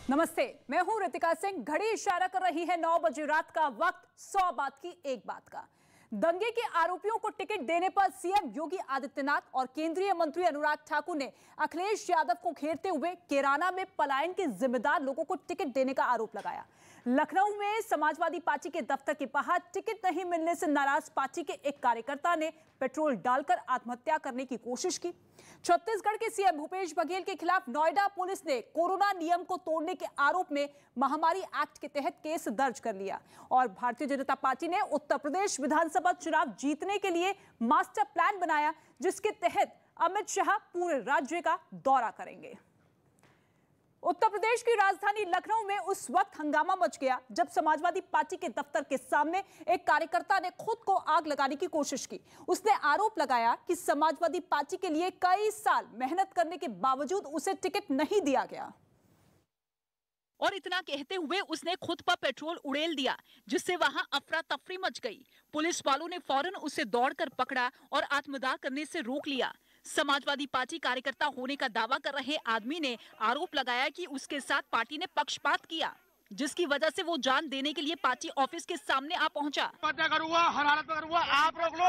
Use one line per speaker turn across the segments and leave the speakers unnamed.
नमस्ते, मैं हूं रितिका सिंह। घड़ी इशारा कर रही है 9 बजे रात का वक्त। 100 बात की एक बात का। दंगे के आरोपियों को टिकट देने पर सीएम योगी आदित्यनाथ और केंद्रीय मंत्री अनुराग ठाकुर ने अखिलेश यादव को घेरते हुए कैराना में पलायन के जिम्मेदार लोगों को टिकट देने का आरोप लगाया। लखनऊ में समाजवादी पार्टी के दफ्तर के बाहर टिकट नहीं मिलने से नाराज पार्टी के एक कार्यकर्ता ने पेट्रोल डालकर आत्महत्या करने की कोशिश की। छत्तीसगढ़ के सीएम भूपेश बघेल के खिलाफ नोएडा पुलिस ने कोरोना नियम को तोड़ने के आरोप में महामारी एक्ट के तहत केस दर्ज कर लिया और भारतीय जनता पार्टी ने उत्तर प्रदेश विधानसभा चुनाव जीतने के लिए मास्टर प्लान बनाया, जिसके तहत अमित शाह पूरे राज्य का दौरा करेंगे। उत्तर प्रदेश की राजधानी लखनऊ में उस वक्त हंगामा मच गया जब समाजवादी पार्टी के दफ्तर के सामने एक कार्यकर्ता ने खुद को आग लगाने की कोशिश की। उसने आरोप लगाया कि समाजवादी पार्टी के लिए कई साल मेहनत करने के बावजूद उसे टिकट नहीं दिया गया
और इतना कहते हुए उसने खुद पर पेट्रोल उड़ेल दिया, जिससे वहां अफरा तफरी मच गई। पुलिस वालों ने फौरन उसे दौड़कर पकड़ा और आत्मदाह करने से रोक लिया। समाजवादी पार्टी कार्यकर्ता होने का दावा कर रहे आदमी ने आरोप लगाया कि उसके साथ पार्टी ने पक्षपात किया, जिसकी वजह से वो जान देने के लिए पार्टी ऑफिस के सामने आ पहुंचा।
आप रोक लो,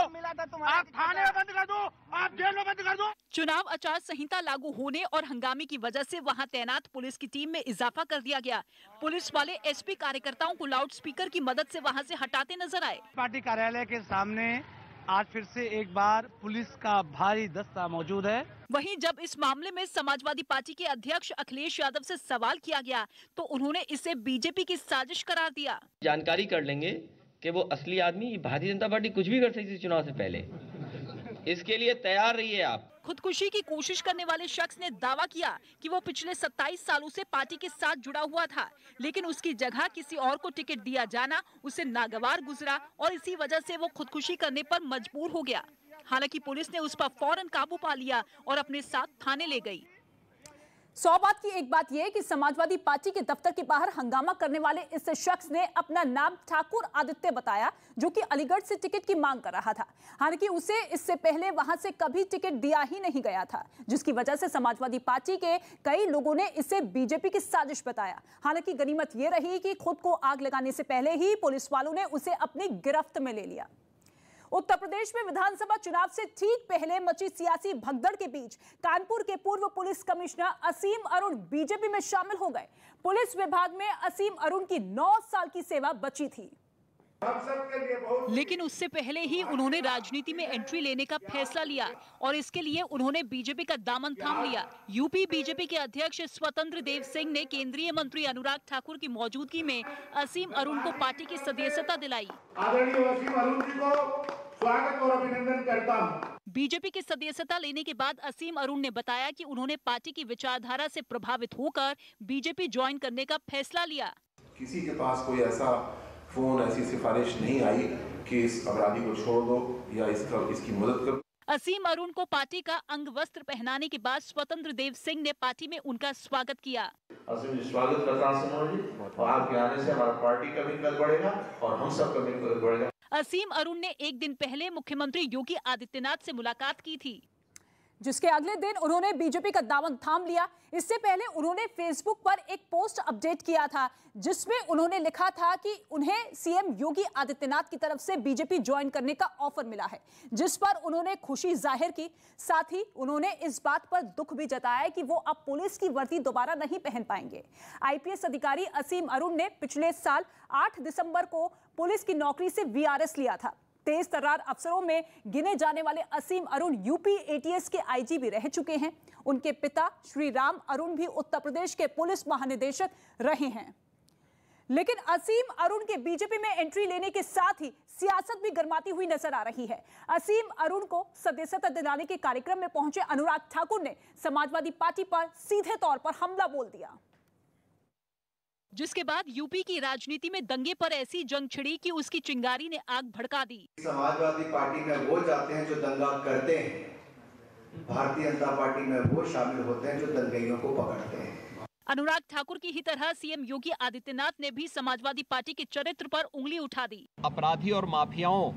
आप थाने में बंद कर दो, आप जेल में बंद कर दो।
चुनाव आचार संहिता लागू होने और हंगामे की वजह से वहां तैनात पुलिस की टीम में इजाफा कर दिया गया। पुलिस वाले एसपी कार्यकर्ताओं को लाउडस्पीकर की मदद से वहां से हटाते नजर आए।
पार्टी कार्यालय के सामने आज फिर से एक बार पुलिस का भारी दस्ता मौजूद है।
वहीं जब इस मामले में समाजवादी पार्टी के अध्यक्ष अखिलेश यादव से सवाल किया गया तो उन्होंने इसे बीजेपी की साजिश करार दिया।
जानकारी कर लेंगे कि वो असली आदमी, भारतीय जनता पार्टी कुछ भी कर सकती थी चुनाव से पहले, इसके लिए तैयार रहिए आप।
खुदकुशी की कोशिश करने वाले शख्स ने दावा किया कि वो पिछले 27 सालों से पार्टी के साथ जुड़ा हुआ था, लेकिन उसकी जगह किसी और को टिकट दिया जाना उसे नागवार गुजरा और इसी वजह से वो खुदकुशी करने पर मजबूर हो गया। हालांकि पुलिस ने उस पर फौरन काबू पा लिया और अपने साथ थाने ले गई।
100 बात की एक बात यह कि समाजवादी पार्टी के दफ्तर के बाहर हंगामा करने वाले इस शख्स ने अपना नाम ठाकुर आदित्य बताया, जो कि अलीगढ़ से टिकट की मांग कर रहा था। हालांकि उसे इससे पहले वहां से कभी टिकट दिया ही नहीं गया था, जिसकी वजह से समाजवादी पार्टी के कई लोगों ने इसे बीजेपी की साजिश बताया। हालांकि गनीमत यह रही कि खुद को आग लगाने से पहले ही पुलिस वालों ने उसे अपनी गिरफ्त में ले लिया। उत्तर प्रदेश में विधानसभा चुनाव से ठीक पहले मची सियासी भगदड़ के बीच कानपुर के पूर्व पुलिस कमिश्नर असीम अरुण बीजेपी में शामिल हो गए। पुलिस विभाग में असीम अरुण की 9 साल की सेवा बची थी,
लेकिन उससे पहले ही उन्होंने राजनीति में एंट्री लेने का फैसला लिया और इसके लिए उन्होंने बीजेपी का दामन थाम लिया। यूपी बीजेपी के अध्यक्ष स्वतंत्र देव सिंह ने केंद्रीय मंत्री अनुराग ठाकुर की मौजूदगी में असीम अरुण को पार्टी की सदस्यता दिलाई।
आदरणीय असीम अरुण जी को स्वागत और अभिनंदन करता हूं।
बीजेपी की सदस्यता लेने के बाद असीम अरुण ने बताया कि उन्होंने पार्टी की विचारधारा से प्रभावित होकर बीजेपी ज्वाइन करने का फैसला लिया।
किसी के पास कोई ऐसा फोन, ऐसी सिफारिश नहीं आई कि इस अपराधी को छोड़ दो या इसकी मदद करो।
असीम अरुण को पार्टी का अंग वस्त्र पहनाने के बाद स्वतंत्र देव सिंह ने पार्टी में उनका स्वागत किया।
असीम जी, स्वागत करता हूं और आपके आने से हमारा पार्टी का भी कद बढ़ेगा और हम सब का भी कद बढ़ेगा।
असीम अरुण ने एक दिन पहले मुख्यमंत्री योगी आदित्यनाथ से मुलाकात की थी,
जिसके अगले दिन उन्होंने बीजेपी का दामन थाम लिया। इससे पहले उन्होंने फेसबुक पर एक पोस्ट अपडेट किया था, जिसमें उन्होंने लिखा था कि उन्हें सीएम योगी आदित्यनाथ की तरफ से बीजेपी ज्वाइन करने का ऑफर मिला है, जिस पर उन्होंने खुशी जाहिर की। साथ ही उन्होंने इस बात पर दुख भी जताया कि वो अब पुलिस की वर्दी दोबारा नहीं पहन पाएंगे। आईपीएस अधिकारी असीम अरुण ने पिछले साल 8 दिसंबर को पुलिस की नौकरी से वीआरएस लिया था। तेज तर्रार अफसरों में गिने जाने वाले असीम अरुण यूपी एटीएस के आईजी भी रह चुके हैं। उनके पिता श्री राम अरुण भी उत्तर प्रदेश के पुलिस महानिदेशक रहे हैं। लेकिन असीम अरुण के बीजेपी में एंट्री लेने के साथ ही सियासत भी गर्माती हुई नजर आ रही है। असीम अरुण को सदस्यता दिलाने के कार्यक्रम में पहुंचे अनुराग ठाकुर ने समाजवादी पार्टी पर सीधे तौर पर हमला बोल दिया,
जिसके बाद यूपी की राजनीति में दंगे पर ऐसी जंग छिड़ी कि उसकी चिंगारी ने आग भड़का दी।
समाजवादी पार्टी में वो जाते हैं जो दंगा करते हैं, भारतीय जनता पार्टी में वो शामिल होते हैं जो दंगइयों को पकड़ते हैं।
अनुराग ठाकुर की ही तरह सीएम योगी आदित्यनाथ ने भी समाजवादी पार्टी के चरित्र पर उंगली उठा दी।
अपराधी और माफियाओं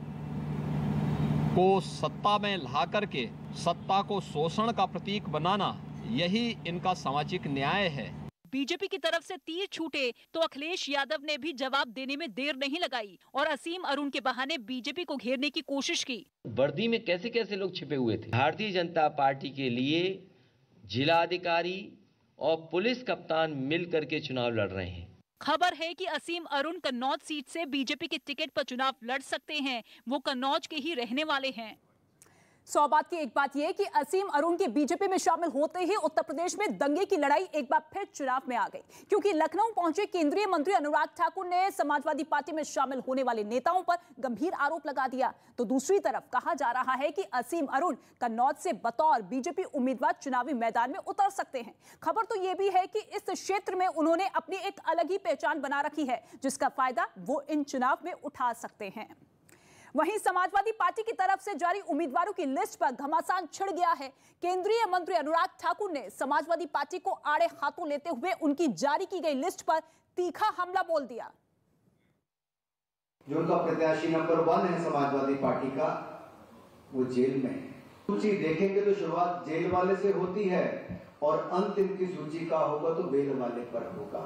को सत्ता में ला करके सत्ता को शोषण का प्रतीक बनाना, यही इनका सामाजिक न्याय है।
बीजेपी की तरफ से तीर छूटे तो अखिलेश यादव ने भी जवाब देने में देर नहीं लगाई और असीम अरुण के बहाने बीजेपी को घेरने की कोशिश की।
वर्दी में कैसे कैसे लोग छिपे हुए थे। भारतीय जनता पार्टी के लिए जिलाधिकारी और पुलिस कप्तान मिलकर के चुनाव लड़ रहे हैं।
खबर है कि असीम अरुण कन्नौज सीट से बीजेपी के टिकट पर चुनाव लड़ सकते हैं। वो कन्नौज के ही रहने वाले हैं।
100 बात की एक बात यह कि असीम अरुण के बीजेपी में शामिल होते ही उत्तर प्रदेश में दंगे की लड़ाई एक बार फिर चुनाव में आ गई, क्योंकि लखनऊ पहुंचे केंद्रीय मंत्री अनुराग ठाकुर ने समाजवादी पार्टी में शामिल होने वाले नेताओं पर गंभीर आरोप लगा दिया। तो दूसरी तरफ कहा जा रहा है कि असीम अरुण कन्नौज से बतौर बीजेपी उम्मीदवार चुनावी मैदान में उतर सकते हैं। खबर तो यह भी है कि इस क्षेत्र में उन्होंने अपनी एक अलग ही पहचान बना रखी है, जिसका फायदा वो इन चुनाव में उठा सकते हैं। वहीं समाजवादी पार्टी की तरफ से जारी उम्मीदवारों की लिस्ट पर घमासान छिड़ गया है। केंद्रीय मंत्री अनुराग ठाकुर ने समाजवादी पार्टी को आड़े हाथों लेते हुए उनकी जारी की गई लिस्ट पर तीखा हमला बोल दिया।
जो उनका प्रत्याशी नंबर 1 है समाजवादी पार्टी का, वो जेल में है। सूची देखेंगे तो शुरुआत जेल वाले से होती है और अंत इनकी सूची का होगा तो बेल वाले पर होगा।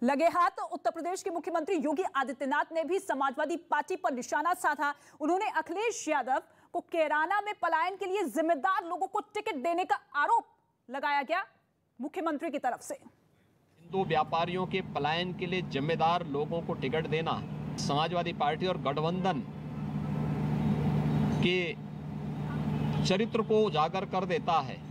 लगे हाथ उत्तर प्रदेश के मुख्यमंत्री योगी आदित्यनाथ ने भी समाजवादी पार्टी पर निशाना साधा। उन्होंने अखिलेश यादव को कैराना में पलायन के लिए जिम्मेदार लोगों को टिकट देने का आरोप लगाया गया मुख्यमंत्री की तरफ से।
हिंदू व्यापारियों के पलायन के लिए जिम्मेदार लोगों को टिकट देना समाजवादी पार्टी और गठबंधन के चरित्र को उजागर कर देता है।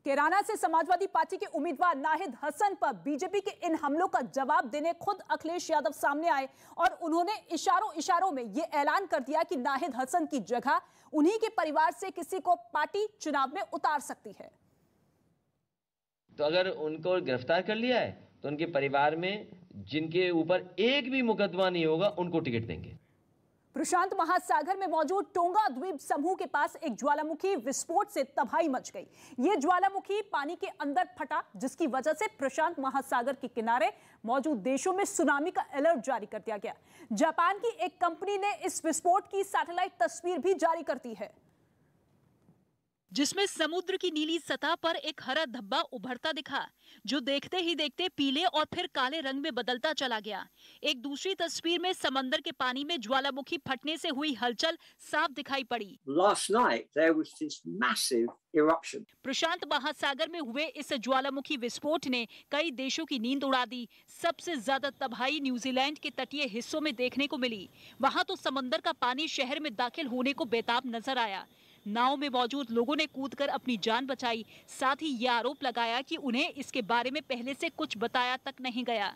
कैराना से समाजवादी पार्टी के उम्मीदवार नाहिद हसन पर बीजेपी के इन हमलों का जवाब देने खुद अखिलेश यादव सामने आए और उन्होंने इशारों में यह ऐलान कर दिया कि नाहिद हसन की जगह उन्हीं के परिवार से किसी को पार्टी चुनाव में उतार सकती है।
तो अगर उनको गिरफ्तार कर लिया है तो उनके परिवार में जिनके ऊपर एक भी मुकदमा नहीं होगा उनको टिकट देंगे।
प्रशांत महासागर में मौजूद टोंगा द्वीप समूह के पास एक ज्वालामुखी विस्फोट से तबाही मच गई। यह ज्वालामुखी पानी के अंदर फटा, जिसकी वजह से प्रशांत महासागर के किनारे मौजूद देशों में सुनामी का अलर्ट जारी कर दिया गया। जापान की एक कंपनी ने इस विस्फोट की सैटेलाइट तस्वीर भी जारी कर दी है,
जिसमें समुद्र की नीली सतह पर एक हरा धब्बा उभरता दिखा, जो देखते ही देखते पीले और फिर काले रंग में बदलता चला गया। एक दूसरी तस्वीर में समंदर के पानी में ज्वालामुखी फटने से हुई हलचल साफ दिखाई पड़ी।
Last night there was this massive eruption.
प्रशांत महासागर में हुए इस ज्वालामुखी विस्फोट ने कई देशों की नींद उड़ा दी। सबसे ज्यादा तबाही न्यूजीलैंड के तटीय हिस्सों में देखने को मिली। वहां तो समंदर का पानी शहर में दाखिल होने को बेताब नजर आया। नाव में मौजूद लोगों ने कूदकर अपनी जान बचाई। साथ ही ये आरोप लगाया कि उन्हें इसके बारे में पहले से कुछ बताया तक नहीं गया।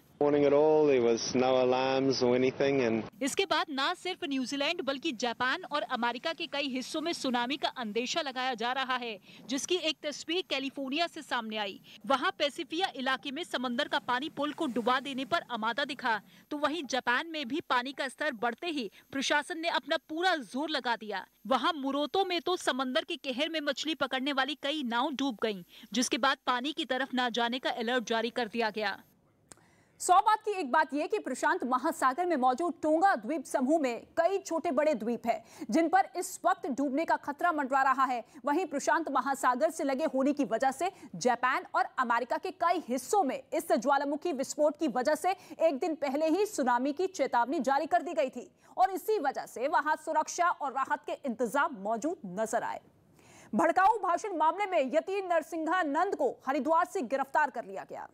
इसके बाद न सिर्फ न्यूजीलैंड बल्कि जापान और अमेरिका के कई हिस्सों में सुनामी का अंदेशा लगाया जा रहा है, जिसकी एक तस्वीर कैलिफोर्निया से सामने आई। वहां पैसिफिया इलाके में समंदर का पानी पुल को डुबा देने पर आमादा दिखा, तो वहीं जापान में भी पानी का स्तर बढ़ते ही प्रशासन ने अपना पूरा जोर लगा दिया। वहां मुरोतो में तो समंदर के कहर में मछली पकड़ने वाली कई नाव डूब गईं, जिसके बाद पानी की तरफ न जाने का अलर्ट जारी कर दिया गया।
100 बात की एक बात यह कि प्रशांत महासागर में मौजूद टोंगा द्वीप समूह में कई छोटे बड़े द्वीप हैं, जिन पर इस वक्त डूबने का खतरा मंडरा रहा है। वहीं प्रशांत महासागर से लगे होने की वजह से जापान और अमेरिका के कई हिस्सों में इस ज्वालामुखी विस्फोट की वजह से एक दिन पहले ही सुनामी की चेतावनी जारी कर दी गई थी और इसी वजह से वहां सुरक्षा और राहत के इंतजाम मौजूद नजर आए। भड़काऊ भाषण मामले में यति नरसिंहानंद को हरिद्वार से गिरफ्तार कर लिया गया।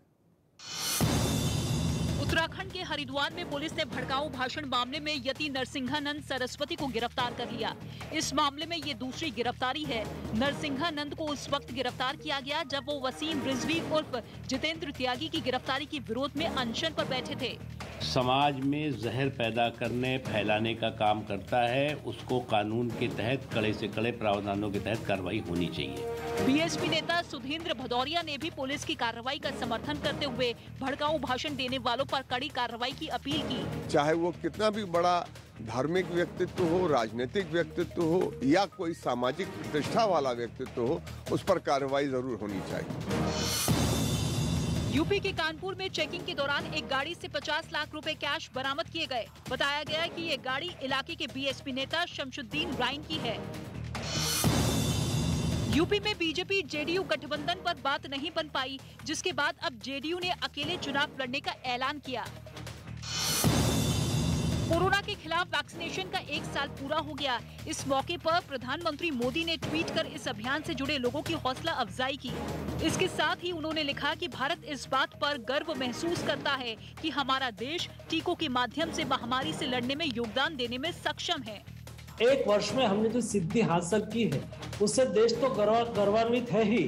उत्तराखंड के हरिद्वार में पुलिस ने भड़काऊ भाषण मामले में यति नरसिंहानंद सरस्वती को गिरफ्तार कर लिया। इस मामले में ये दूसरी गिरफ्तारी है। नरसिंहानंद को उस वक्त गिरफ्तार किया गया जब वो वसीम रिजवी उर्फ जितेंद्र त्यागी की गिरफ्तारी के विरोध में अनशन पर बैठे थे।
समाज में जहर पैदा करने फैलाने का काम करता है, उसको कानून के तहत कड़े से कड़े प्रावधानों के तहत कार्रवाई होनी चाहिए।
बीएसपी नेता सुधींद्र भदौरिया ने भी पुलिस की कार्रवाई का समर्थन करते हुए भड़काऊ भाषण देने वालों पर कड़ी कार्रवाई की अपील की।
चाहे वो कितना भी बड़ा धार्मिक व्यक्तित्व हो, राजनीतिक व्यक्तित्व हो या कोई सामाजिक प्रतिष्ठा वाला व्यक्तित्व हो, उस पर कार्रवाई जरूर होनी चाहिए।
यूपी के कानपुर में चेकिंग के दौरान एक गाड़ी से 50 लाख रुपए कैश बरामद किए गए। बताया गया कि ये गाड़ी इलाके के बीएसपी नेता शमशुद्दीन राइन की है। यूपी में बीजेपी जेडीयू गठबंधन पर बात नहीं बन पाई, जिसके बाद अब जेडीयू ने अकेले चुनाव लड़ने का ऐलान किया। कोरोना के खिलाफ वैक्सीनेशन का 1 साल पूरा हो गया। इस मौके पर प्रधानमंत्री मोदी ने ट्वीट कर इस अभियान से जुड़े लोगों की हौसला अफजाई की। इसके साथ ही उन्होंने लिखा कि भारत इस बात पर गर्व महसूस करता है कि हमारा देश टीकों के माध्यम से महामारी से लड़ने में योगदान देने में सक्षम है।
1 वर्ष में हमने जो सिद्धि हासिल की है उससे देश तो गौरवान्वित है ही।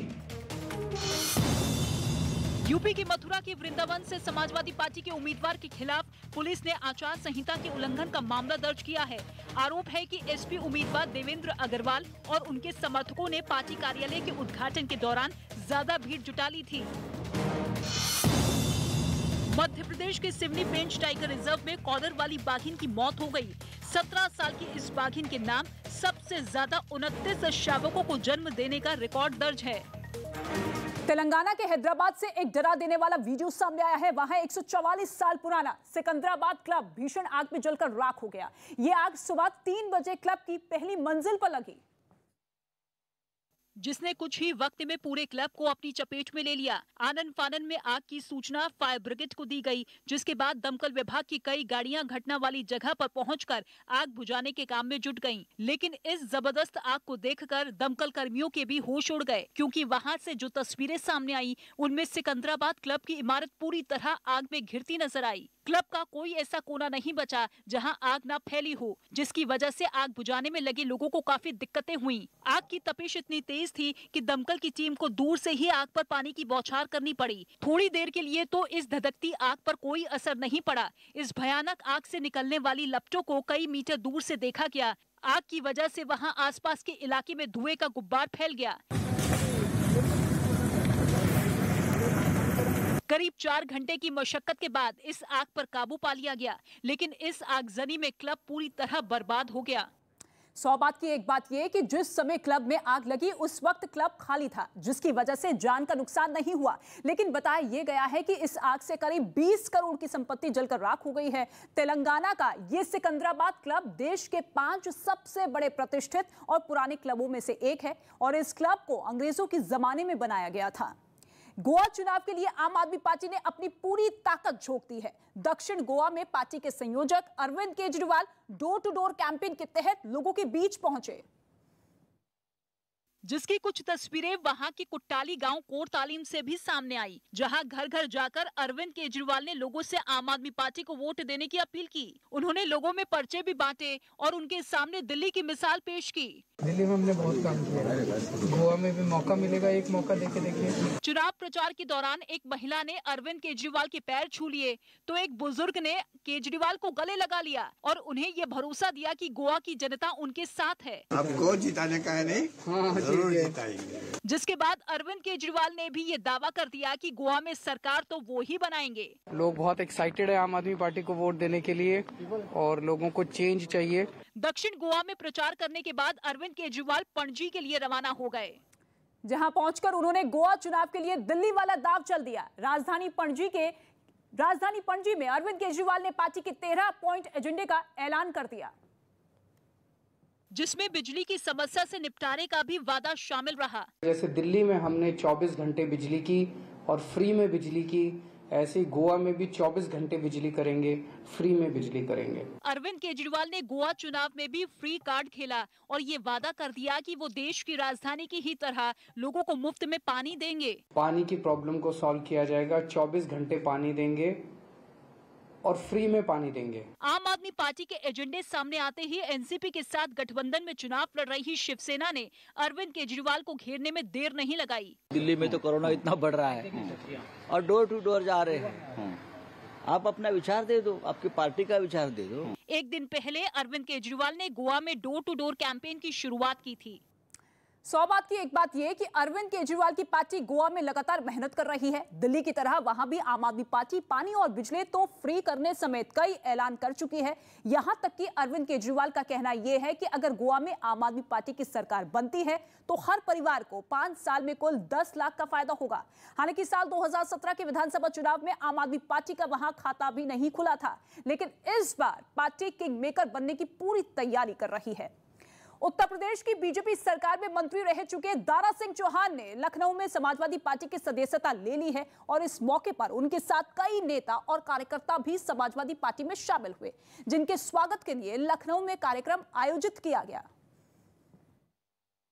यूपी के मथुरा के वृंदावन से समाजवादी पार्टी के उम्मीदवार के खिलाफ पुलिस ने आचार संहिता के उल्लंघन का मामला दर्ज किया है। आरोप है कि एसपी उम्मीदवार देवेंद्र अग्रवाल और उनके समर्थकों ने पार्टी कार्यालय के उद्घाटन के दौरान ज्यादा भीड़ जुटा ली थी। मध्य प्रदेश के सिवनी पेंच टाइगर रिजर्व में कॉलर वाली बाघिन की मौत हो गई। 17 साल की इस बाघिन के नाम सबसे ज्यादा 29 शावकों को जन्म देने का रिकॉर्ड दर्ज है।
तेलंगाना के हैदराबाद से एक डरा देने वाला वीडियो सामने आया है। वहां 144 साल पुराना सिकंदराबाद क्लब भीषण आग में जलकर राख हो गया। ये आग सुबह 3 बजे क्लब की पहली मंजिल पर लगी,
जिसने कुछ ही वक्त में पूरे क्लब को अपनी चपेट में ले लिया। आनन फानन में आग की सूचना फायर ब्रिगेड को दी गई, जिसके बाद दमकल विभाग की कई गाड़ियां घटना वाली जगह पर पहुंचकर आग बुझाने के काम में जुट गईं। लेकिन इस जबरदस्त आग को देखकर दमकल कर्मियों के भी होश उड़ गए, क्योंकि वहां से जो तस्वीरें सामने आई उनमें सिकंदराबाद क्लब की इमारत पूरी तरह आग में घिरती नजर आई। क्लब का कोई ऐसा कोना नहीं बचा जहां आग न फैली हो, जिसकी वजह से आग बुझाने में लगे लोगों को काफी दिक्कतें हुई। आग की तपिश इतनी तेज थी कि दमकल की टीम को दूर से ही आग पर पानी की बौछार करनी पड़ी। थोड़ी देर के लिए तो इस धधकती आग पर कोई असर नहीं पड़ा। इस भयानक आग से निकलने वाली लपटों को कई मीटर दूर से देखा गया। आग की वजह से वहां आसपास के इलाके में धुएं का गुब्बार फैल गया। करीब 4 घंटे की मशक्कत के बाद इस आग पर काबू पा लिया गया, लेकिन इस आगजनी में क्लब पूरी तरह बर्बाद हो गया।
100 बात की एक बात यह कि जिस समय क्लब में आग लगी उस वक्त क्लब खाली था, जिसकी वजह से जान का नुकसान नहीं हुआ। लेकिन बताया यह गया है कि इस आग से करीब 20 करोड़ की संपत्ति जलकर राख हो गई है। तेलंगाना का ये सिकंदराबाद क्लब देश के 5 सबसे बड़े प्रतिष्ठित और पुराने क्लबों में से एक है और इस क्लब को अंग्रेजों के जमाने में बनाया गया था। गोवा चुनाव के लिए आम आदमी पार्टी ने अपनी पूरी ताकत झोंक दी है। दक्षिण गोवा में पार्टी के संयोजक Arvind Kejriwal door to door campaign के तहत लोगों के बीच पहुंचे,
जिसकी कुछ तस्वीरें वहां की कुट्टाली गांव कोर तालीम से भी सामने आई, जहां घर घर जाकर अरविंद केजरीवाल ने लोगों से आम आदमी पार्टी को वोट देने की अपील की। उन्होंने लोगों में पर्चे भी बांटे और उनके सामने दिल्ली की मिसाल पेश की।
दिल्ली में हमने बहुत काम किया है, गोवा में भी मौका मिलेगा, एक मौका देके देखिए।
चुनाव प्रचार के दौरान एक महिला ने अरविंद केजरीवाल के पैर छू लिए तो एक बुजुर्ग ने केजरीवाल को गले लगा लिया और उन्हें ये भरोसा दिया कि गोवा की जनता उनके साथ है।
आपको जिताने का है नहीं? हाँ, जरूर जिताएंगे।
जिसके बाद अरविंद केजरीवाल ने भी ये दावा कर दिया कि गोवा में सरकार तो वो ही बनाएंगे।
लोग बहुत एक्साइटेड है आम आदमी पार्टी को वोट देने के लिए और लोगों को चेंज चाहिए।
दक्षिण गोवा में प्रचार करने के बाद अरविंद केजरीवाल पणजी के लिए रवाना हो गए,
जहां पहुंचकर उन्होंने गोवा चुनाव के लिए दिल्ली वाला दाव चल दिया। राजधानी पणजी में अरविंद केजरीवाल ने पार्टी के 13 पॉइंट एजेंडे का ऐलान कर दिया,
जिसमें बिजली की समस्या से निपटारे का भी वादा शामिल रहा।
जैसे दिल्ली में हमने 24 घंटे बिजली की और फ्री में बिजली की, ऐसे ही गोवा में भी 24 घंटे बिजली करेंगे, फ्री में बिजली करेंगे।
अरविंद केजरीवाल ने गोवा चुनाव में भी फ्री कार्ड खेला और ये वादा कर दिया कि वो देश की राजधानी की ही तरह लोगों को मुफ्त में पानी देंगे।
पानी की प्रॉब्लम को सॉल्व किया जाएगा, 24 घंटे पानी देंगे और फ्री में पानी देंगे।
आम आदमी पार्टी के एजेंडे सामने आते ही एनसीपी के साथ गठबंधन में चुनाव लड़ रही शिवसेना ने अरविंद केजरीवाल को घेरने में देर नहीं लगाई।
दिल्ली में तो कोरोना इतना बढ़ रहा है और डोर टू डोर जा रहे हैं, आप अपना विचार दे दो, आपकी पार्टी का विचार दे दो।
एक दिन पहले अरविंद केजरीवाल ने गोवा में डोर टू डोर कैंपेन की शुरुआत की थी।
100 बात की एक बात यह कि अरविंद केजरीवाल की पार्टी गोवा में लगातार मेहनत कर रही है। दिल्ली की तरह वहां भी आम आदमी पार्टी पानी और बिजली तो फ्री करने समेत कई ऐलान कर चुकी है। यहां तक कि अरविंद केजरीवाल का कहना यह है कि अगर गोवा में आम आदमी पार्टी की सरकार बनती है तो हर परिवार को 5 साल में कुल 10 लाख का फायदा होगा। हालांकि साल 2017 के विधानसभा चुनाव में आम आदमी पार्टी का वहां खाता भी नहीं खुला था, लेकिन इस बार पार्टी किंग मेकर बनने की पूरी तैयारी कर रही है। उत्तर प्रदेश की बीजेपी सरकार में मंत्री रह चुके दारा सिंह चौहान ने लखनऊ में समाजवादी पार्टी की सदस्यता ले ली है और इस मौके पर उनके साथ कई नेता और कार्यकर्ता भी समाजवादी पार्टी में शामिल हुए, जिनके स्वागत के लिए लखनऊ में कार्यक्रम आयोजित किया गया।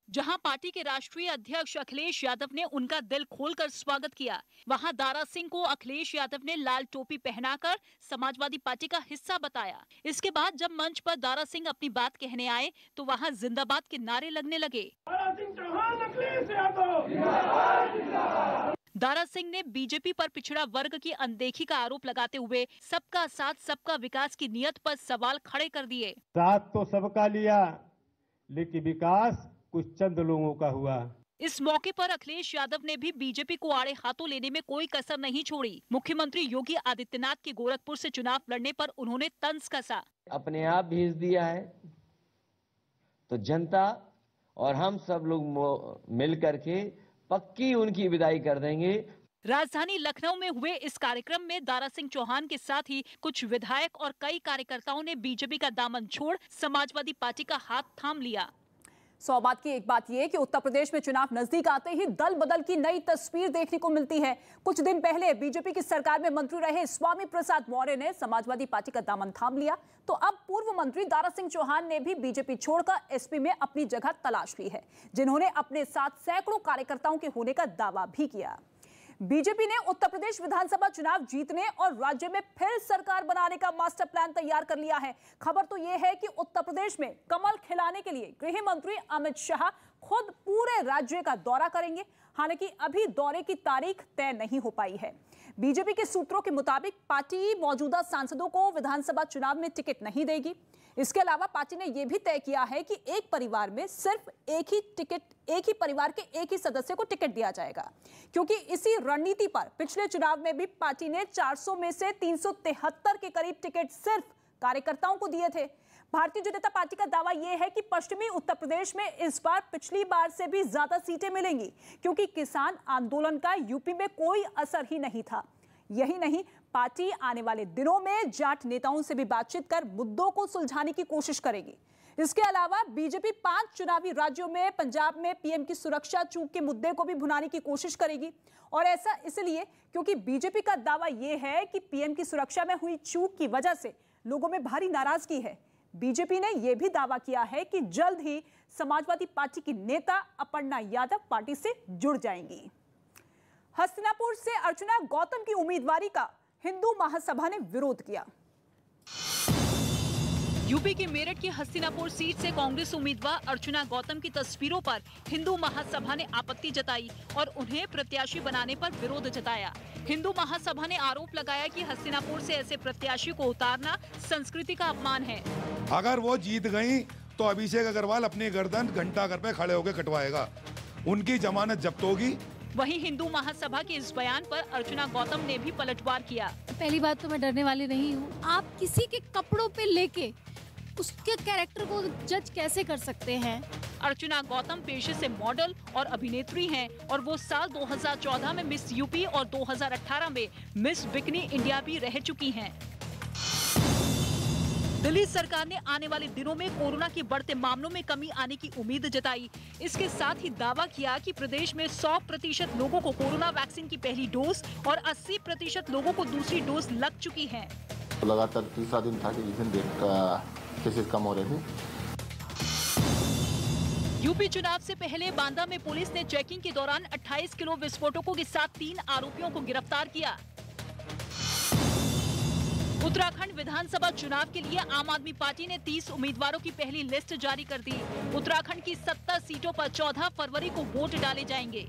जहां पार्टी के राष्ट्रीय अध्यक्ष अखिलेश यादव ने उनका दिल खोलकर स्वागत किया, वहां दारा सिंह को अखिलेश यादव ने लाल टोपी पहनाकर समाजवादी पार्टी का हिस्सा बताया। इसके बाद जब मंच पर दारा सिंह अपनी बात कहने आए तो वहां जिंदाबाद के नारे लगने लगे। दारा सिंह ने बीजेपी पर पिछड़ा वर्ग की अनदेखी का आरोप लगाते हुए सबका साथ सबका विकास की नीयत पर सवाल खड़े कर दिए।
साथ तो सबका लिया, लेकिन विकास कुछ चंद लोगों का हुआ।
इस मौके पर अखिलेश यादव ने भी बीजेपी को आड़े हाथों लेने में कोई कसर नहीं छोड़ी। मुख्यमंत्री योगी आदित्यनाथ के गोरखपुर से चुनाव लड़ने पर उन्होंने तंज कसा।
अपने आप भेज दिया है तो जनता और हम सब लोग मिल करके पक्की उनकी विदाई कर देंगे।
राजधानी लखनऊ में हुए इस कार्यक्रम में दारा सिंह चौहान के साथ ही कुछ विधायक और कई कार्यकर्ताओं ने बीजेपी का दामन छोड़ समाजवादी पार्टी का हाथ थाम लिया।
सौबात की एक बात यह कि उत्तर प्रदेश में चुनाव नजदीक आते ही दल बदल की नई तस्वीर देखने को मिलती है। कुछ दिन पहले बीजेपी की सरकार में मंत्री रहे स्वामी प्रसाद मौर्य ने समाजवादी पार्टी का दामन थाम लिया, तो अब पूर्व मंत्री दारा सिंह चौहान ने भी बीजेपी छोड़कर एसपी में अपनी जगह तलाश ली है, जिन्होंने अपने साथ सैकड़ों कार्यकर्ताओं के होने का दावा भी किया। बीजेपी ने उत्तर प्रदेश विधानसभा चुनाव जीतने और राज्य में फिर सरकार बनाने का मास्टर प्लान तैयार कर लिया है। खबर तो यह है कि उत्तर प्रदेश में कमल खिलाने के लिए गृह मंत्री अमित शाह खुद पूरे राज्य का दौरा करेंगे। हालांकि अभी दौरे की तारीख तय नहीं हो पाई है। बीजेपी के सूत्रों के मुताबिक पार्टी मौजूदा सांसदों को विधानसभा चुनाव में टिकट नहीं देगी। इसके अलावा पार्टी ने यह भी तय किया है कि एक परिवार में सिर्फ एक ही परिवार के एक ही सदस्य को टिकट दिया जाएगा, क्योंकि इसी रणनीति पर पिछले चुनाव में भी पार्टी ने 400 में से 373 के करीब टिकट सिर्फ कार्यकर्ताओं को दिए थे। भारतीय जनता पार्टी का दावा यह है कि पश्चिमी उत्तर प्रदेश में इस बार पिछली बार से भी ज्यादा सीटें मिलेंगी, क्योंकि किसान आंदोलन का यूपी में कोई असर ही नहीं था। यही नहीं, पार्टी आने वाले दिनों में जाट नेताओं से भी बातचीत कर मुद्दों को सुलझाने की कोशिश करेगी। इसके अलावा बीजेपी 5 चुनावी राज्यों में पंजाब में पीएम की सुरक्षा चूक के मुद्दे को भी भुनाने की कोशिश करेगी, और ऐसा इसलिए क्योंकि बीजेपी का दावा यह है कि पीएम की सुरक्षा में हुई चूक की वजह से लोगों में भारी नाराजगी है। बीजेपी ने यह भी दावा किया है कि जल्द ही समाजवादी पार्टी की नेता अपर्णा यादव पार्टी से जुड़ जाएंगी। हस्तिनापुर से अर्चना गौतम की उम्मीदवारी का हिंदू महासभा ने विरोध किया।
यूपी के मेरठ की हस्तिनापुर सीट से कांग्रेस उम्मीदवार अर्चना गौतम की तस्वीरों पर हिंदू महासभा ने आपत्ति जताई और उन्हें प्रत्याशी बनाने पर विरोध जताया। हिंदू महासभा ने आरोप लगाया कि हस्तिनापुर से ऐसे प्रत्याशी को उतारना संस्कृति का अपमान है।
अगर वो जीत गई तो अभिषेक अग्रवाल अपनी गर्दन घंटाघर पे खड़े होकर कटवाएगा, उनकी जमानत जब्त होगी।
वहीं हिंदू महासभा के इस बयान पर अर्चना गौतम ने भी पलटवार किया।
पहली बात तो मैं डरने वाली नहीं हूँ। आप किसी के कपड़ों पे लेके उसके कैरेक्टर को जज कैसे कर सकते हैं?
अर्चना गौतम पेशे से मॉडल और अभिनेत्री हैं और वो साल 2014 में मिस यूपी और 2018 में मिस बिकनी इंडिया भी रह चुकी हैं। दिल्ली सरकार ने आने वाले दिनों में कोरोना के बढ़ते मामलों में कमी आने की उम्मीद जताई। इसके साथ ही दावा किया कि प्रदेश में 100% लोगों को कोरोना वैक्सीन की पहली डोज और 80% लोगों को दूसरी डोज लग चुकी है।
लगातार तीसरा दिन था कि जिस दिन केसेस कम हो रहे थे।
यूपी चुनाव से पहले बांदा में पुलिस ने चेकिंग के दौरान 28 किलो विस्फोटकों के साथ 3 आरोपियों को गिरफ्तार किया। उत्तराखंड विधानसभा चुनाव के लिए आम आदमी पार्टी ने 30 उम्मीदवारों की पहली लिस्ट जारी कर दी। उत्तराखंड की 70 सीटों पर 14 फरवरी को वोट डाले जाएंगे।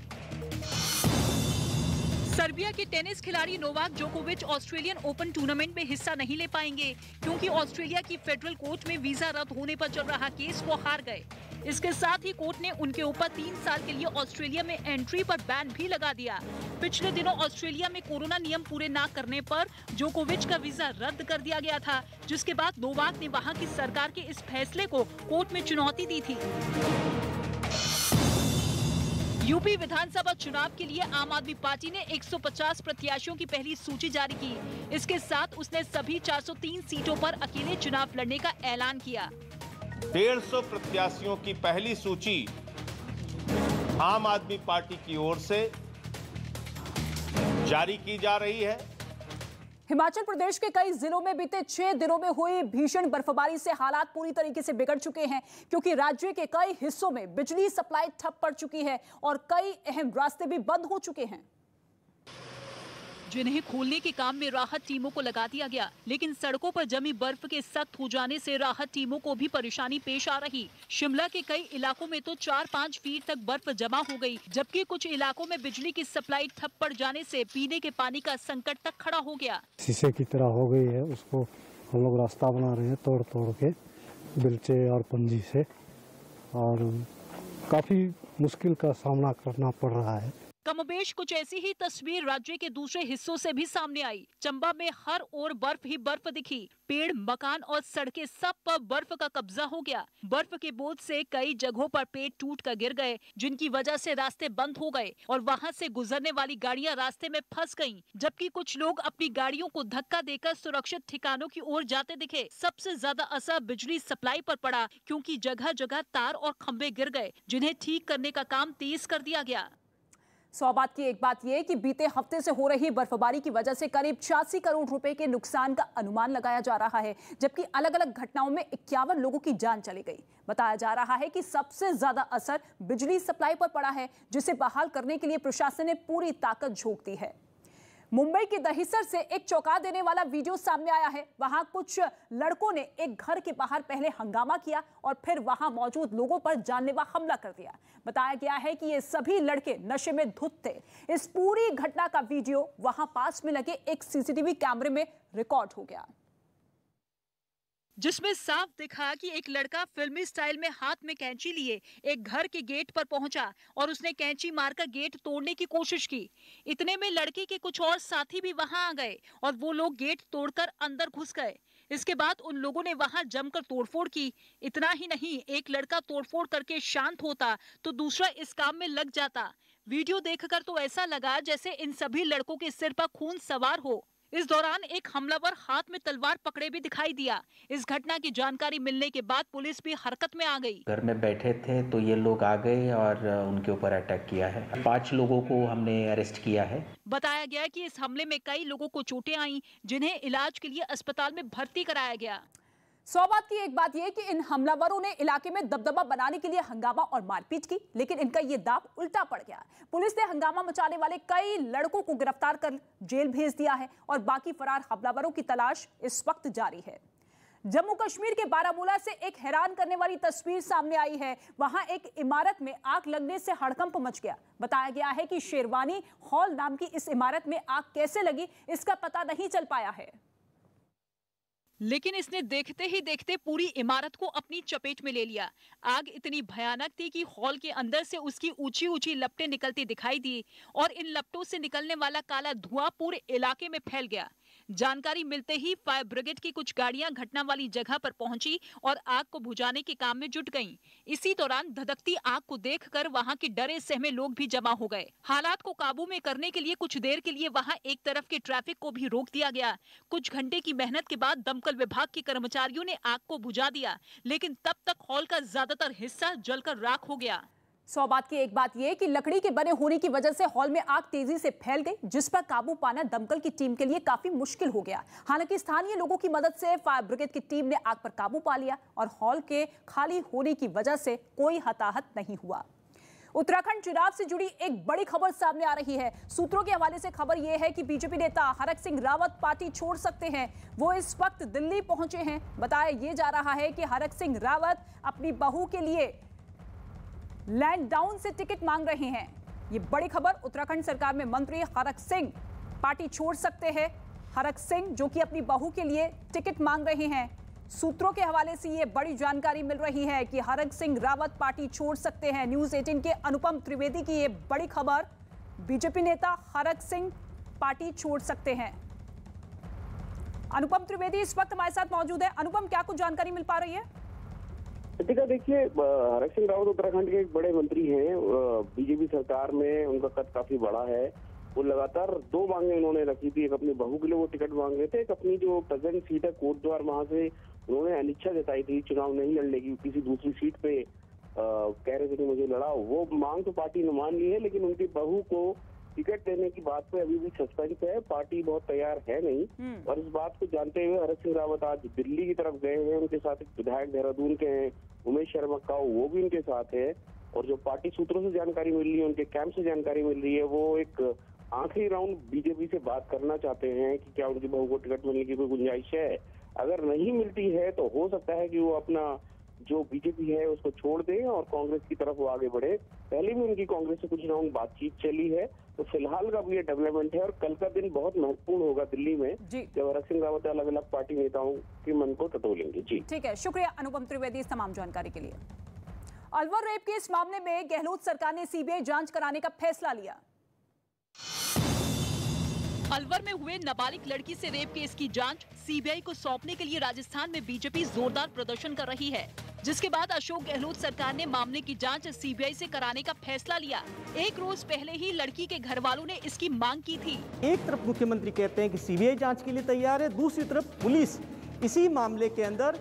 सर्बिया के टेनिस खिलाड़ी नोवाक जोकोविच ऑस्ट्रेलियन ओपन टूर्नामेंट में हिस्सा नहीं ले पाएंगे, क्योंकि ऑस्ट्रेलिया की फेडरल कोर्ट में वीजा रद्द होने पर चल रहा केस वो हार गए। इसके साथ ही कोर्ट ने उनके ऊपर 3 साल के लिए ऑस्ट्रेलिया में एंट्री पर बैन भी लगा दिया। पिछले दिनों ऑस्ट्रेलिया में कोरोना नियम पूरे न करने पर जोकोविच का वीजा रद्द कर दिया गया था, जिसके बाद नोवाक ने वहां की सरकार के इस फैसले को कोर्ट में चुनौती दी थी। यूपी विधानसभा चुनाव के लिए आम आदमी पार्टी ने 150 प्रत्याशियों की पहली सूची जारी की। इसके साथ उसने सभी 403 सीटों पर अकेले चुनाव लड़ने का ऐलान किया।
150 प्रत्याशियों की पहली सूची आम आदमी पार्टी की ओर से जारी की जा रही है।
हिमाचल प्रदेश के कई जिलों में बीते 6 दिनों में हुई भीषण बर्फबारी से हालात पूरी तरीके से बिगड़ चुके हैं, क्योंकि राज्य के कई हिस्सों में बिजली सप्लाई ठप पड़ चुकी है और कई अहम रास्ते भी बंद हो चुके हैं,
जिन्हें खोलने के काम में राहत टीमों को लगा दिया गया। लेकिन सड़कों पर जमी बर्फ के सख्त हो जाने से राहत टीमों को भी परेशानी पेश आ रही। शिमला के कई इलाकों में तो 4-5 फीट तक बर्फ जमा हो गई, जबकि कुछ इलाकों में बिजली की सप्लाई ठप पड़ जाने से पीने के पानी का संकट तक खड़ा हो गया।
शीशे की तरह हो गई है, उसको हम लोग रास्ता बना रहे हैं तोड़ तोड़ के बिल्चे और पंजी से, और काफी मुश्किल का सामना करना पड़ रहा है।
कमोबेश कुछ ऐसी ही तस्वीर राज्य के दूसरे हिस्सों से भी सामने आई। चंबा में हर ओर बर्फ ही बर्फ दिखी। पेड़, मकान और सड़कें सब पर बर्फ का कब्जा हो गया। बर्फ के बोझ से कई जगहों पर पेड़ टूट कर गिर गए, जिनकी वजह से रास्ते बंद हो गए और वहां से गुजरने वाली गाड़ियां रास्ते में फंस गईं, जबकि कुछ लोग अपनी गाड़ियों को धक्का देकर सुरक्षित ठिकानों की ओर जाते दिखे। सबसे ज्यादा असर बिजली सप्लाई पर पड़ा, क्योंकि जगह जगह तार और खंभे गिर गए, जिन्हें ठीक करने का काम तेज कर दिया गया।
100 बात की एक बात यह कि बीते हफ्ते से हो रही बर्फबारी की वजह से करीब 86 करोड़ रुपए के नुकसान का अनुमान लगाया जा रहा है, जबकि अलग अलग घटनाओं में 51 लोगों की जान चली गई। बताया जा रहा है कि सबसे ज्यादा असर बिजली सप्लाई पर पड़ा है, जिसे बहाल करने के लिए प्रशासन ने पूरी ताकत झोंक दी है। मुंबई के दहिसर से एक चौंका देने वाला वीडियो सामने आया है। वहां कुछ लड़कों ने एक घर के बाहर पहले हंगामा किया और फिर वहां मौजूद लोगों पर जानलेवा हमला कर दिया। बताया गया है कि ये सभी लड़के नशे में धुत थे। इस पूरी घटना का वीडियो वहां पास में लगे एक सीसीटीवी कैमरे में रिकॉर्ड हो गया,
जिसमें साफ दिखा कि एक लड़का फिल्मी स्टाइल में हाथ में कैंची लिए एक घर के गेट पर पहुंचा और उसने कैंची मारकर गेट तोड़ने की कोशिश की। इतने में लड़के के कुछ और साथी भी वहां आ गए और वो लोग गेट तोड़कर अंदर घुस गए। इसके बाद उन लोगों ने वहां जमकर तोड़फोड़ की। इतना ही नहीं, एक लड़का तोड़फोड़ करके शांत होता तो दूसरा इस काम में लग जाता। वीडियो देखकर तो ऐसा लगा जैसे इन सभी लड़कों के सिर पर खून सवार हो। इस दौरान एक हमलावर हाथ में तलवार पकड़े भी दिखाई दिया। इस घटना की जानकारी मिलने के बाद पुलिस भी हरकत में आ गई।
घर में बैठे थे तो ये लोग आ गए और उनके ऊपर अटैक किया है। 5 लोगों को हमने अरेस्ट किया है।
बताया गया कि इस हमले में कई लोगों को चोटें आईं, जिन्हें इलाज के लिए अस्पताल में भर्ती कराया गया।
100 बात की एक बात यह कि इन हमलावरों ने इलाके में दबदबा बनाने के लिए हंगामा और मारपीट की, लेकिन इनका ये दांव उल्टा पड़ गया। पुलिस ने हंगामा मचाने वाले कई लड़कों को गिरफ्तार कर जेल भेज दिया है और बाकी फरार हमलावरों की तलाश इस वक्त जारी है। जम्मू कश्मीर के बारामूला से एक हैरान करने वाली तस्वीर सामने आई है। वहां एक इमारत में आग लगने से हड़कंप मच गया। बताया गया है कि शेरवानी हॉल नाम की इस इमारत में आग कैसे लगी, इसका पता नहीं चल पाया है,
लेकिन इसने देखते ही देखते पूरी इमारत को अपनी चपेट में ले लिया। आग इतनी भयानक थी कि हॉल के अंदर से उसकी ऊंची ऊंची लपटें निकलती दिखाई दी और इन लपटों से निकलने वाला काला धुआं पूरे इलाके में फैल गया। जानकारी मिलते ही फायर ब्रिगेड की कुछ गाड़ियां घटना वाली जगह पर पहुंची और आग को बुझाने के काम में जुट गईं। इसी दौरान धधकती आग को देखकर वहां के डरे सहमे लोग भी जमा हो गए। हालात को काबू में करने के लिए कुछ देर के लिए वहां एक तरफ के ट्रैफिक को भी रोक दिया गया। कुछ घंटे की मेहनत के बाद दमकल विभाग के कर्मचारियों ने आग को बुझा दिया, लेकिन तब तक हॉल का ज्यादातर हिस्सा जलकर राख हो गया।
100 बात की एक बात यह कि लकड़ी के बने होने की वजह से हॉल में आग तेजी से फैल गई, जिस पर काबू पाना दमकल की टीम के लिए काफी मुश्किल हो गया। हालांकि स्थानीय लोगों की मदद से फायर ब्रिगेड की टीम ने आग पर काबू पा लिया और हॉल के खाली होने की वजह से कोई हताहत नहीं हुआ। उत्तराखंड चुनाव से जुड़ी एक बड़ी खबर सामने आ रही है। सूत्रों के हवाले से खबर यह है कि बीजेपी नेता हरक सिंह रावत पार्टी छोड़ सकते हैं। वो इस वक्त दिल्ली पहुंचे हैं। बताया यह जा रहा है कि हरक सिंह रावत अपनी बहू के लिए लैंड डाउन से टिकट मांग रहे हैं। ये बड़ी खबर, उत्तराखंड सरकार में मंत्री हरक सिंह पार्टी छोड़ सकते हैं। हरक सिंह जो कि अपनी बहू के लिए टिकट मांग रहे हैं। सूत्रों के हवाले से ये बड़ी जानकारी मिल रही है कि हरक सिंह रावत पार्टी छोड़ सकते हैं। न्यूज़ 18 के अनुपम त्रिवेदी की ये बड़ी खबर, बीजेपी नेता हरक सिंह पार्टी छोड़ सकते हैं। अनुपम त्रिवेदी इस वक्त हमारे साथ मौजूद है। अनुपम, क्या कुछ जानकारी मिल पा रही है?
देखिए, हरक सिंह रावत उत्तराखंड के एक बड़े मंत्री हैं। बीजेपी सरकार में उनका कद काफी बड़ा है। वो लगातार 2 मांगे उन्होंने रखी थी। एक अपनी बहू के लिए वो टिकट मांग रहे थे, एक अपनी जो प्रेजेंट सीट है कोटद्वार, वहां से उन्होंने अनिच्छा जताई थी चुनाव नहीं लड़ने की, किसी दूसरी सीट पे कह रहे थे कि मुझे लड़ाओ। वो मांग तो पार्टी ने मान ली है, लेकिन उनकी बहू को टिकट देने की बात पे अभी भी सस्पेंस है। पार्टी बहुत तैयार है नहीं, और इस बात को जानते हुए हरक सिंह रावत आज दिल्ली की तरफ गए हैं। उनके साथ एक विधायक देहरादून के हैं उमेश शर्मा का, वो भी उनके साथ है। और जो पार्टी सूत्रों से जानकारी मिल रही है, उनके कैंप से जानकारी मिल रही है, वो एक आखिरी राउंड बीजेपी से बात करना चाहते हैं कि क्या उनकी बहू को टिकट मिलने की कोई गुंजाइश है। अगर नहीं मिलती है तो हो सकता है कि वो अपना जो बीजेपी है उसको छोड़ दें और कांग्रेस की तरफ वो आगे बढ़े। पहले भी उनकी कांग्रेस से कुछ राउंड बातचीत चली है, तो फिलहाल का भी ये डेवलपमेंट है। और कल का दिन बहुत महत्वपूर्ण होगा दिल्ली में, जब हरक सिंह रावत अलग अलग पार्टी नेताओं के मन को टटोलेंगे। जी
ठीक है, शुक्रिया अनुपम त्रिवेदी इस तमाम जानकारी के लिए। अलवर रेप केस मामले में गहलोत सरकार ने सीबीआई जांच कराने का फैसला लिया।
अलवर में हुए नाबालिग लड़की से रेप केस की जांच सीबीआई को सौंपने के लिए राजस्थान में बीजेपी जोरदार प्रदर्शन कर रही है, जिसके बाद अशोक गहलोत सरकार ने मामले की जांच सीबीआई से कराने का फैसला लिया। एक रोज पहले ही लड़की के घर वालों ने इसकी मांग की थी।
एक तरफ मुख्यमंत्री कहते हैं कि सीबीआई जांच के लिए तैयार है, दूसरी तरफ पुलिस इसी मामले के अंदर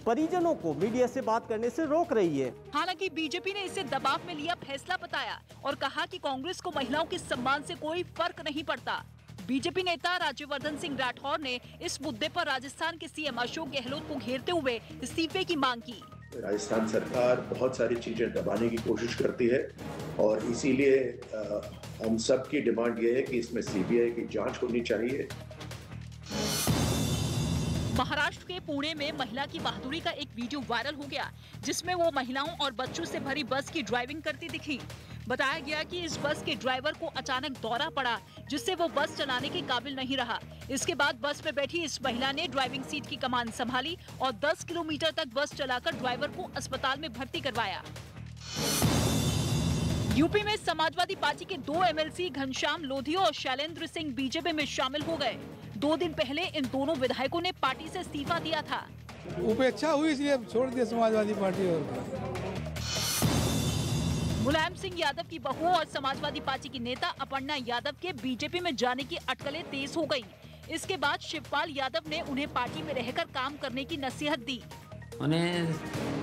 परिजनों को मीडिया से बात करने से रोक रही है।
हालांकि बीजेपी ने इसे दबाव में लिया फैसला बताया और कहा कि कांग्रेस को महिलाओं के सम्मान से कोई फर्क नहीं पड़ता। बीजेपी नेता राज्यवर्धन सिंह राठौर ने इस मुद्दे पर राजस्थान के सीएम अशोक गहलोत को घेरते हुए इस्तीफे की मांग की।
राजस्थान सरकार बहुत सारी चीजें दबाने की कोशिश करती है और इसीलिए हम सब की डिमांड ये है कि इसमें सीबीआई की जांच होनी चाहिए।
महाराष्ट्र के पुणे में महिला की बहादुरी का एक वीडियो वायरल हो गया, जिसमें वो महिलाओं और बच्चों से भरी बस की ड्राइविंग करती दिखी। बताया गया कि इस बस के ड्राइवर को अचानक दौरा पड़ा, जिससे वो बस चलाने के काबिल नहीं रहा। इसके बाद बस में बैठी इस महिला ने ड्राइविंग सीट की कमान संभाली और 10 किलोमीटर तक बस चलाकर ड्राइवर को अस्पताल में भर्ती करवाया। यूपी में समाजवादी पार्टी के 2 एमएलसी घनश्याम लोधी और शैलेंद्र सिंह बीजेपी में शामिल हो गए। 2 दिन पहले इन दोनों विधायकों ने पार्टी से इस्तीफा दिया था।
उपेक्षा हुई इसलिए छोड़ दिया समाजवादी पार्टी। और
मुलायम सिंह यादव की बहू और समाजवादी पार्टी की नेता अपर्णा यादव के बीजेपी में जाने की अटकलें तेज हो गयी। इसके बाद शिवपाल यादव ने उन्हें पार्टी में रहकर काम करने की नसीहत दी।
उन्हें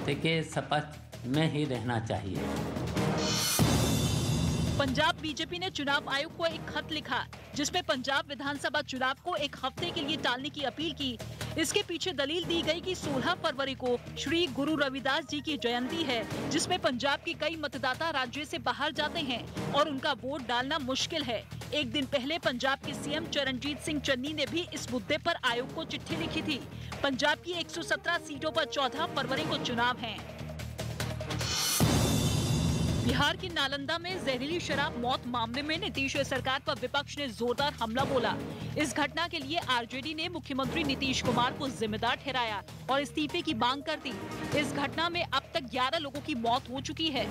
देखिए शपथ में ही रहना चाहिए।
पंजाब बीजेपी ने चुनाव आयोग को एक खत लिखा, जिसमें पंजाब विधानसभा चुनाव को एक हफ्ते के लिए टालने की अपील की। इसके पीछे दलील दी गई कि 16 फरवरी को श्री गुरु रविदास जी की जयंती है, जिसमें पंजाब के कई मतदाता राज्य से बाहर जाते हैं और उनका वोट डालना मुश्किल है। एक दिन पहले पंजाब के सीएम चरणजीत सिंह चन्नी ने भी इस मुद्दे पर आयोग को चिट्ठी लिखी थी। पंजाब की 117 सीटों पर 14 फरवरी को चुनाव है। बिहार के नालंदा में जहरीली शराब मौत मामले में नीतीश सरकार पर विपक्ष ने जोरदार हमला बोला। इस घटना के लिए आरजेडी ने मुख्यमंत्री नीतीश कुमार को जिम्मेदार ठहराया और इस्तीफे की मांग कर दी। इस घटना में अब तक 11 लोगों की मौत हो चुकी है।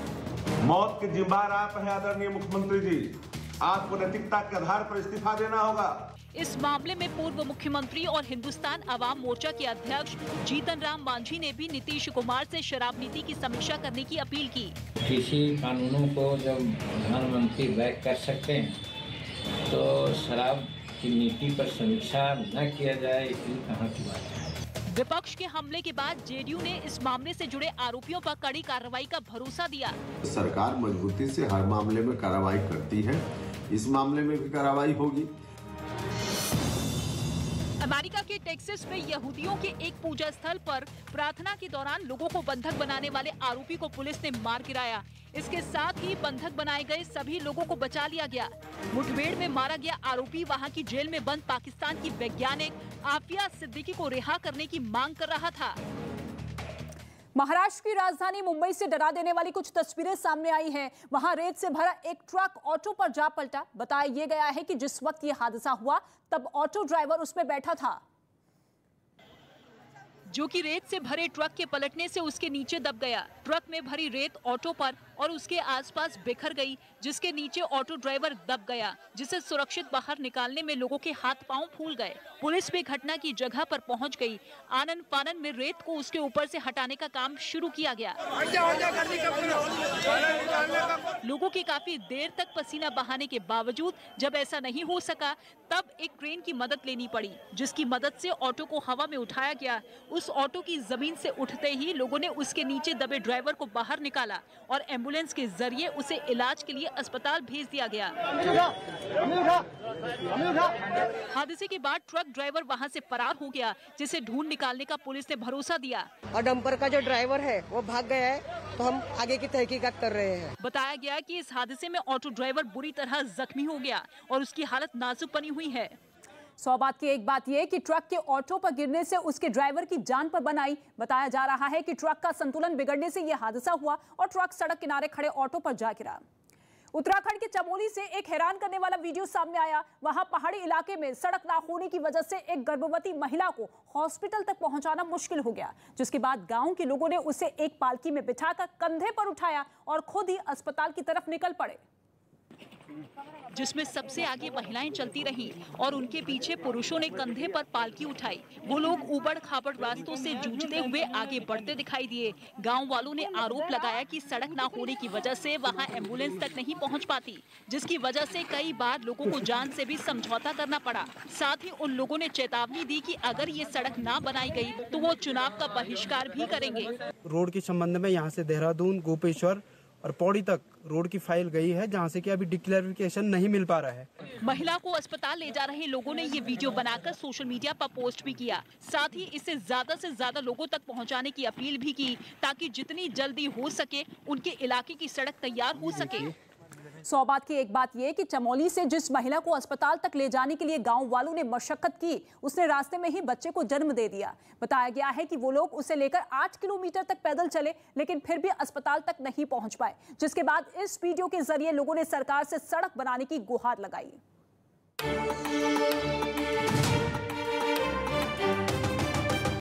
मौत के जिम्मेदार आप हैं आदरणीय मुख्यमंत्री जी, आपको नैतिकता के आधार पर इस्तीफा देना होगा।
इस मामले में पूर्व मुख्यमंत्री और हिंदुस्तान अवाम मोर्चा के अध्यक्ष जीतन राम मांझी ने भी नीतीश कुमार से शराब नीति की समीक्षा करने की अपील की।
कृषि कानूनों को जब प्रधानमंत्री बैक कर सकते हैं तो शराब की नीति पर समीक्षा न किया जाए, इसकी कहाँ की बात है।
विपक्ष के हमले के बाद जेडीयू ने इस मामले से जुड़े आरोपियों पर कड़ी कार्रवाई का भरोसा दिया।
सरकार मजबूती से हर मामले में कार्रवाई करती है, इस मामले में भी कार्रवाई होगी।
अमेरिका के टेक्सास में यहूदियों के एक पूजा स्थल पर प्रार्थना के दौरान लोगों को बंधक बनाने वाले आरोपी को पुलिस ने मार गिराया। इसके साथ ही बंधक बनाए गए सभी लोगों को बचा लिया गया। मुठभेड़ में मारा गया आरोपी वहां की जेल में बंद पाकिस्तान की वैज्ञानिक आफिया सिद्दीकी को रिहा करने की मांग कर रहा था।
महाराष्ट्र की राजधानी मुंबई से डरा देने वाली कुछ तस्वीरें सामने आई हैं। वहां रेत से भरा एक ट्रक ऑटो पर जा पलटा। बताया यह गया है कि जिस वक्त ये हादसा हुआ तब ऑटो ड्राइवर उसमें बैठा था,
जो कि रेत से भरे ट्रक के पलटने से उसके नीचे दब गया। ट्रक में भरी रेत ऑटो पर और उसके आसपास बिखर गई, जिसके नीचे ऑटो ड्राइवर दब गया, जिसे सुरक्षित बाहर निकालने में लोगों के हाथ पांव फूल गए। पुलिस भी घटना की जगह पर पहुंच गई। आनन फानन में रेत को उसके ऊपर से हटाने का काम शुरू किया गया। लोगों की काफी देर तक पसीना बहाने के बावजूद जब ऐसा नहीं हो सका, तब एक क्रेन की मदद लेनी पड़ी, जिसकी मदद से ऑटो को हवा में उठाया गया। उस ऑटो की जमीन से उठते ही लोगों ने उसके नीचे दबे ड्राइवर को बाहर निकाला और एम्बुलेंस के जरिए उसे इलाज के लिए अस्पताल भेज दिया गया। हादसे के बाद ट्रक ड्राइवर वहां से फरार हो गया, जिसे ढूंढ निकालने का पुलिस ने भरोसा दिया।
और डंपर का जो ड्राइवर है वो भाग गया है, तो हम आगे की तहकीकात कर रहे हैं।
बताया गया कि इस हादसे में ऑटो ड्राइवर बुरी तरह जख्मी हो गया और उसकी हालत नाजुक बनी हुई है।
100 बात की एक बात यह कि ट्रक के ऑटो पर गिरने से उसके ड्राइवर की जान पर बनाई। बताया जा रहा है कि ट्रक का संतुलन बिगड़ने से यह हादसा हुआ और ट्रक सड़क किनारे खड़े ऑटो पर जा गिरा। उत्तराखंड के चमोली से एक हैरान करने वाला वीडियो सामने आया। वहां पहाड़ी इलाके में सड़क ना होने की वजह से एक गर्भवती महिला को हॉस्पिटल तक पहुंचाना मुश्किल हो गया, जिसके बाद गांव के लोगों ने उसे एक पालकी में बिठाकर कंधे पर उठाया और खुद ही अस्पताल की तरफ निकल पड़े,
जिसमें सबसे आगे महिलाएं चलती रहीं और उनके पीछे पुरुषों ने कंधे पर पालकी उठाई। वो लोग ऊबड़ खाबड़ रास्तों से जूझते हुए आगे बढ़ते दिखाई दिए। गांव वालों ने आरोप लगाया कि सड़क ना होने की वजह से वहां एम्बुलेंस तक नहीं पहुंच पाती, जिसकी वजह से कई बार लोगों को जान से भी समझौता करना पड़ा। साथ ही उन लोगों ने चेतावनी दी कि अगर ये सड़क ना बनाई गई तो वो चुनाव का बहिष्कार भी करेंगे।
रोड के संबंध में यहाँ से देहरादून, गोपेश्वर और पौड़ी तक रोड की फाइल गई है, जहां से कि अभी डिक्लेरिफिकेशन नहीं मिल पा रहा है।
महिला को अस्पताल ले जा रहे लोगों ने ये वीडियो बनाकर सोशल मीडिया पर पोस्ट भी किया। साथ ही इसे ज्यादा से ज्यादा लोगों तक पहुंचाने की अपील भी की, ताकि जितनी जल्दी हो सके उनके इलाके की सड़क तैयार हो सके।
100 बात की एक बात यह कि चमोली से जिस महिला को अस्पताल तक ले जाने के लिए गांव वालों ने मशक्कत की, उसने रास्ते में ही बच्चे को जन्म दे दिया। बताया गया है कि वो लोग उसे लेकर 8 किलोमीटर तक पैदल चले, लेकिन फिर भी अस्पताल तक नहीं पहुंच पाए, जिसके बाद इस वीडियो के जरिए लोगों ने सरकार से सड़क बनाने की गुहार लगाई।